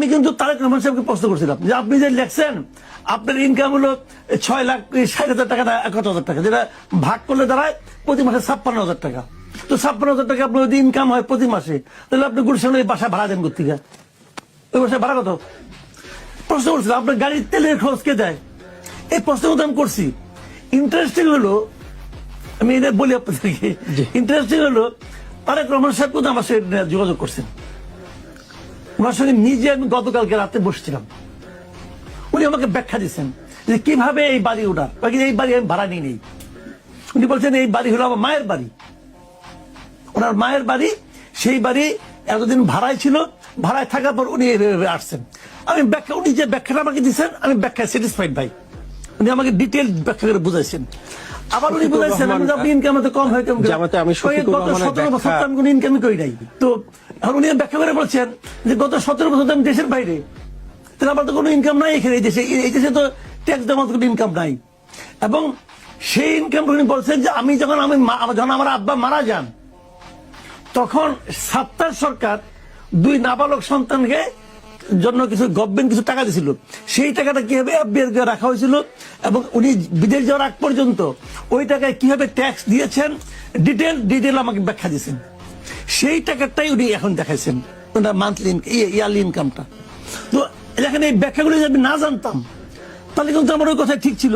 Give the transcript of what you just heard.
আমি কিন্তু তারেক রহমান সাহেবকে প্রশ্ন করছিলাম যে আপনি যে লেখছেন আপনার ইনকাম হলো 6,60,000 টাকা না 71,000 টাকা, যেটা ভাগ করলে দাঁড়ায় প্রতি মাসে 56,000 টাকা। তো 56,000 টাকা আপনার যদি ইনকাম হয় প্রতি মাসে, তাহলে আপনি গুলশানে এই বাসা ভাড়া দেন কোথেকে? ওই বাসায় ভাড়া কত? প্রশ্ন করছিলাম। আপনার গাড়ির তেলের খরচ কে দেয়? এই প্রশ্ন কিন্তু আমি করছি। ইন্টারেস্টিং হলো, আমি এটা বলি আপনাদেরকে, ইন্টারেস্টিং হলো তারেক রহমান সাহেব কিন্তু আমার সাথে যোগাযোগ করছেন। ওনার সঙ্গে নিজে আমি গতকালকে রাতে বসছিলাম। উনি আমাকে ব্যাখ্যা দিচ্ছেন যে কিভাবে এই বাড়ি ওঠার, এই বাড়ি আমি ভাড়া নিয়ে নেই। উনি বলছেন এই বাড়ি হলো আমার মায়ের বাড়ি, ওনার মায়ের বাড়ি। সেই বাড়ি এতদিন ভাড়ায় ছিল, ভাড়ায় থাকার পর উনি এইভাবে আসছেন। আমি ব্যাখ্যা, উনি যে ব্যাখ্যাটা আমাকে দিচ্ছেন আমি ব্যাখ্যায় স্যাটিসফাইড ভাই। উনি আমাকে ডিটেল ব্যাখ্যা করে বুঝাইছেন। আবার উনি বুঝাইছেন আপনি ইনকাম এত কম হয়, গত 17 বছর তো আমি কোনো ইনকামই করি নাই। তো উনি ব্যাখ্যা করে বলছেন যে গত 17 বছর তো আমি দেশের বাইরে, তাহলে আমার তো কোনো ইনকাম নাই এখানে। এই দেশে তো ট্যাক্স দেওয়ার মতো কোনো ইনকাম নাই। এবং সেই ইনকাম উনি বলছেন যে আমি যখন আমার আব্বা মারা যান, তখন সাত্তার সরকার 2 নাবালক সন্তানকে জন্য কিছু গভর্নমেন্ট কিছু টাকা দিয়েছিল। সেই টাকাটা কিভাবে এফবিআই রাখা হয়েছিল এবং উনি বিদেশ যাওয়ার আগ পর্যন্ত ওই টাকায় কিভাবে ট্যাক্স দিয়েছেন ডিটেল আমাকে ব্যাখ্যা দিয়েছেন। সেই টাকাটাই উনি এখন দেখাইছেন, মান্থলি ইয়ারলি ইনকামটা। তো এখানে এই ব্যাখ্যাগুলি যদি আমি না জানতাম তাহলে কিন্তু আমার ওই কথা ঠিক ছিল।